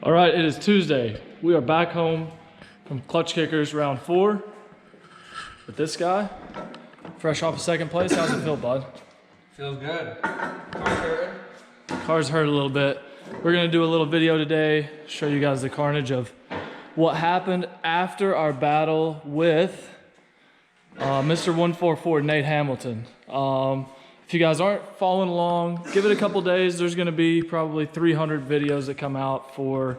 All right, it is Tuesday. We are back home from Clutch Kickers round 4 with this guy. Fresh off of second place. How's it feel, bud? Feels good. Car's hurting. Car's hurt a little bit. We're gonna do a little video today, show you guys the carnage of what happened after our battle with Mr. 144, Nate Hamilton. If you guys aren't following along, give it a couple days. There's gonna be probably 300 videos that come out for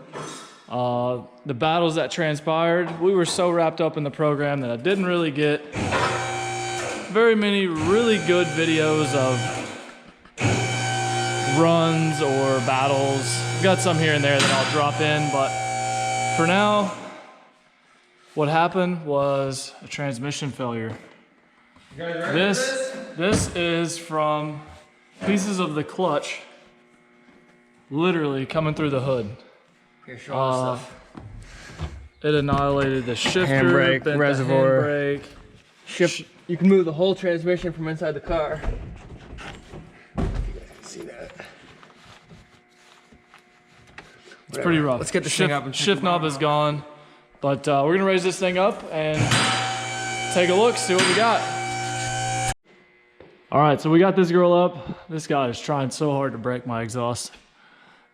the battles that transpired. We were so wrapped up in the program that I didn't really get very many really good videos of runs or battles. Got some here and there that I'll drop in, but for now, what happened was a transmission failure. You guys ready for this? This is from pieces of the clutch literally coming through the hood. Here, show all the stuff. It annihilated the shifter, Handbrake, bent reservoir. the handbrake. You can move the whole transmission from inside the car. You guys can see that. It's pretty rough. Let's get the thing up and shift knob is gone, but we're gonna raise this thing up and take a look, see what we got. All right, so we got this girl up. This guy is trying so hard to break my exhaust.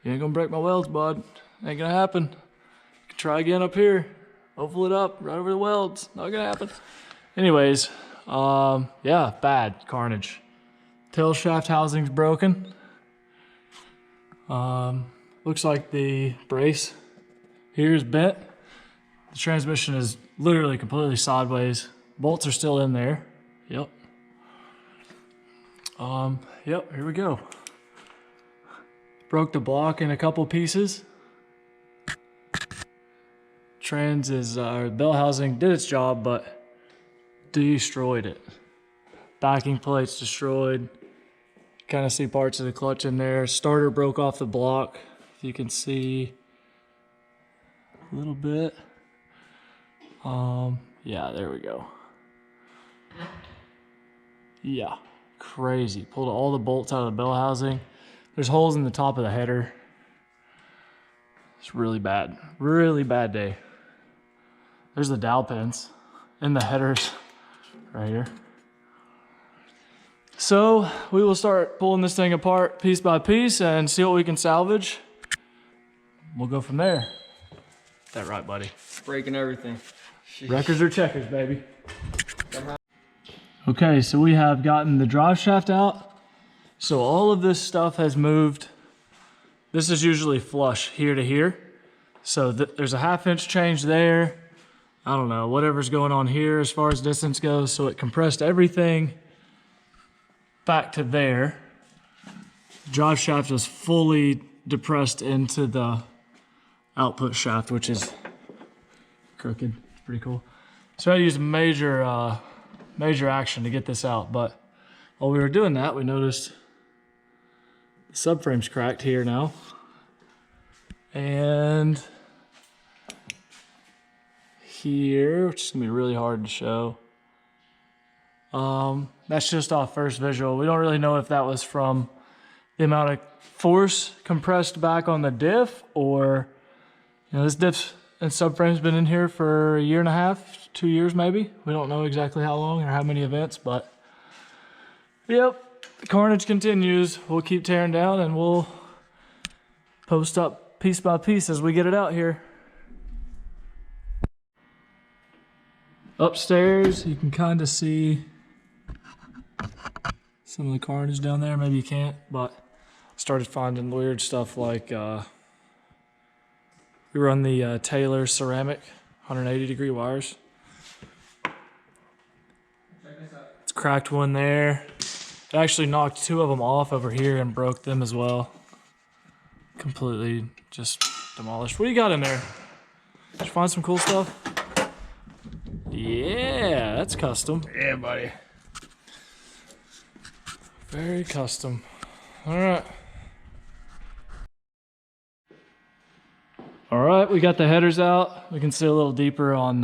You ain't gonna break my welds, bud. Ain't gonna happen. You can try again up here. Oval it up right over the welds. Not gonna happen. Anyways, yeah, bad carnage. Tail shaft housing's broken. Looks like the brace here is bent. The transmission is literally completely sideways. Bolts are still in there. Yep. Yep, here we go. Broke the block in a couple pieces. Bell housing did its job, but destroyed it. Backing plates destroyed. Kind of see parts of the clutch in there. Starter broke off the block. If you can see a little bit. Yeah, there we go. Yeah, crazy. Pulled all the bolts out of the bell housing. There's holes in the top of the header. It's really bad day. There's the dowel pins and the headers right here. So we will start pulling this thing apart piece by piece and see what we can salvage. We'll go from there. That right, buddy? Breaking everything. Sheesh. Records or checkers, baby. Okay, so we have gotten the drive shaft out. So all of this stuff has moved. This is usually flush here to here. So there's a 1/2 inch change there. I don't know, whatever's going on here as far as distance goes. So it compressed everything back to there. Drive shaft was fully depressed into the output shaft, which is crooked. It's pretty cool. So I used major action to get this out, but while we were doing that, we noticed the subframe's cracked here now. And here, which is gonna be really hard to show. That's just off first visual. We don't really know if that was from the amount of force compressed back on the diff, or, you know, this diff and subframe's been in here for 1.5 years, 2 years maybe. We don't know exactly how long or how many events, but yep, the carnage continues. We'll keep tearing down and we'll post up piece by piece as we get it out here. Upstairs, you can kind of see some of the carnage down there. Maybe you can't, but started finding weird stuff like we run the Taylor ceramic 180-degree wires. It's cracked one there. It actually knocked 2 of them off over here and broke them as well. Completely just demolished. What do you got in there? Did you find some cool stuff? Yeah, that's custom. Yeah, buddy. Very custom. All right. All right, we got the headers out. We can see a little deeper on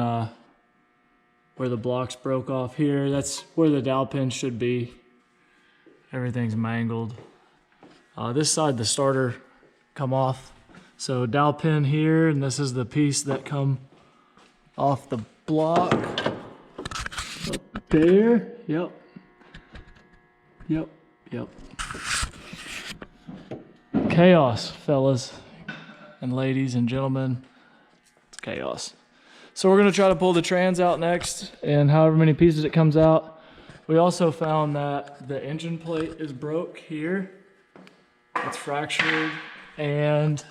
where the blocks broke off here. That's where the dowel pin should be. Everything's mangled. This side, the starter come off. So dowel pin here, and this is the piece that come off the block. Up there, yep. Yep, yep. Chaos, fellas and ladies and gentlemen. It's chaos. So we're gonna try to pull the trans out next, and however many pieces it comes out. We also found that the engine plate is broke here. It's fractured, and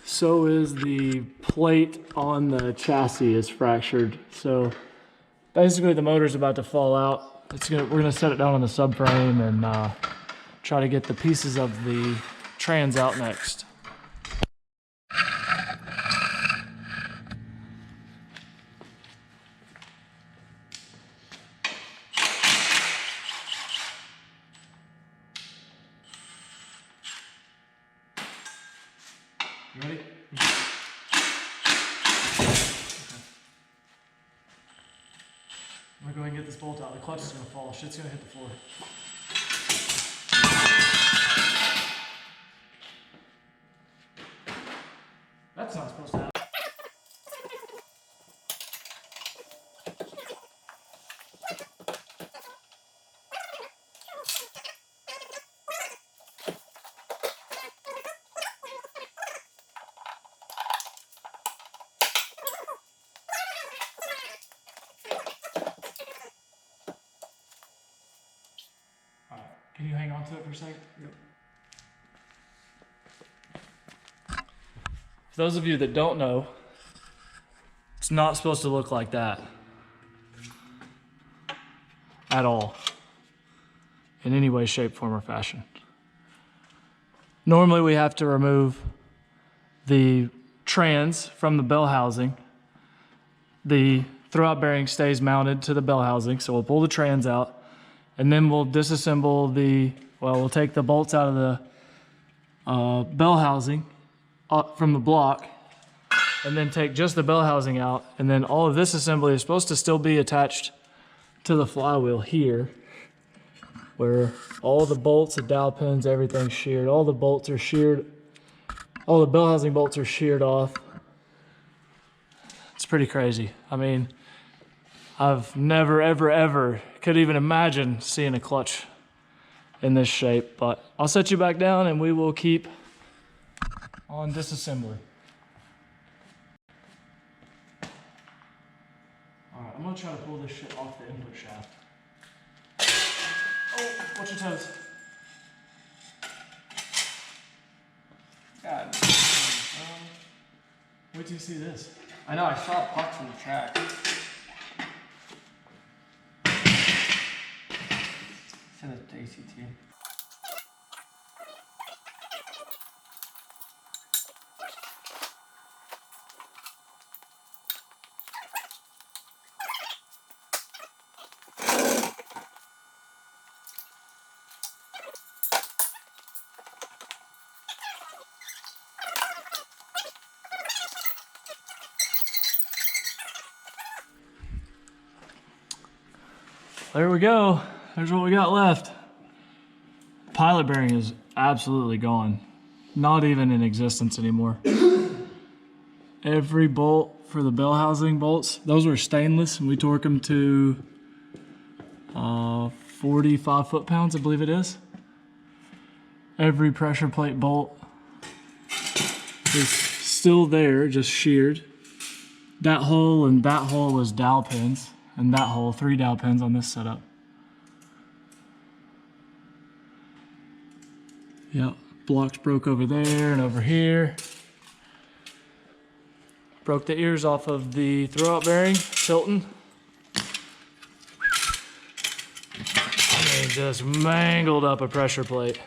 so is the plate on the chassis is fractured. So basically the motor's about to fall out. We're gonna set it down on the subframe and try to get the pieces of the trans out next. You ready? I'm gonna go ahead and get this bolt out. The clutch is gonna fall. Shit's gonna hit the floor. That's not supposed to happen. Can you hang on to it for a second? Yep. For those of you that don't know, it's not supposed to look like that. At all. In any way, shape, form, or fashion. Normally we have to remove the trans from the bell housing. The throwout bearing stays mounted to the bell housing, so we'll pull the trans out. And then we'll disassemble we'll take the bolts out of the bell housing from the block, and then take just the bell housing out. And then all of this assembly is supposed to still be attached to the flywheel here, where all the bolts, the dowel pins, everything's sheared. All the bolts are sheared. All the bell housing bolts are sheared off. It's pretty crazy. I mean, I've never, ever, ever could even imagine seeing a clutch in this shape, but I'll set you back down and we will keep on disassembly. All right, I'm gonna try to pull this shit off the input shaft. Oh, watch your toes. God. Wait till you see this. I know, I saw pucks on the track. Send it to ACT. There we go. There's what we got left. Pilot bearing is absolutely gone. Not even in existence anymore. Every bolt for the bell housing bolts, those were stainless, and we torqued them to 45 foot-pounds, I believe it is. Every pressure plate bolt is still there, just sheared. That hole and that hole was dowel pins, and that hole, 3 dowel pins on this setup. Yep, blocks broke over there and over here. Broke the ears off of the throwout bearing, tilting. I mean, just mangled up a pressure plate.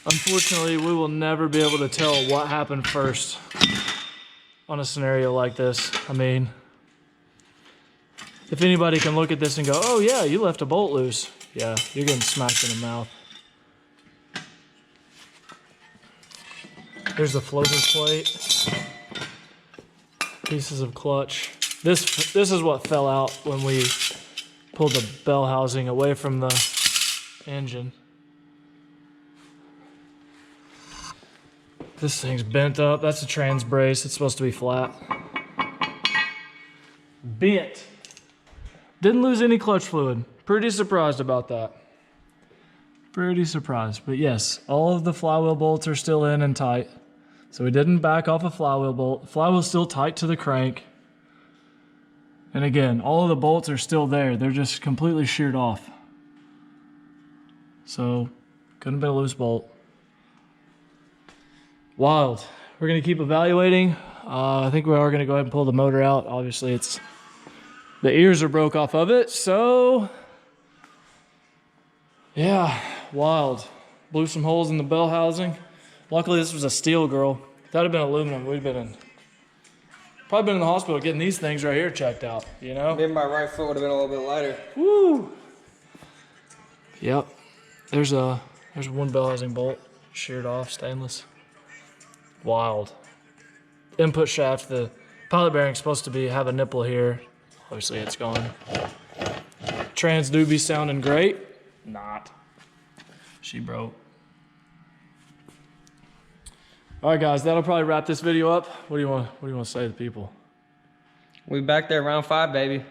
Unfortunately, we will never be able to tell what happened first on a scenario like this. I mean, if anybody can look at this and go, oh yeah, you left a bolt loose. Yeah, you're getting smacked in the mouth. Here's the floater plate. Pieces of clutch. This is what fell out when we pulled the bell housing away from the engine. This thing's bent up. That's a trans brace. It's supposed to be flat. Bent. Didn't lose any clutch fluid. Pretty surprised about that. Pretty surprised. But yes, all of the flywheel bolts are still in and tight. So we didn't back off a flywheel bolt. Flywheel's still tight to the crank. And again, all of the bolts are still there. They're just completely sheared off. So, couldn't have been a loose bolt. Wild. We're gonna keep evaluating. I think we are gonna go ahead and pull the motor out. Obviously the ears are broke off of it, so yeah, wild. Blew some holes in the bell housing. Luckily this was a steel girl. If that had been aluminum, we'd been probably been in the hospital getting these things right here checked out, you know? Maybe my right foot would have been a little bit lighter. Woo! Yep. There's one bell housing bolt, sheared off, stainless. Wild. Input shaft, the pilot bearing's supposed to have a nipple here. Obviously it's gone. Trans doobie sounding great. Not. She broke. All right, guys, that'll probably wrap this video up. What do you want to say to the people? We back there round 5, baby.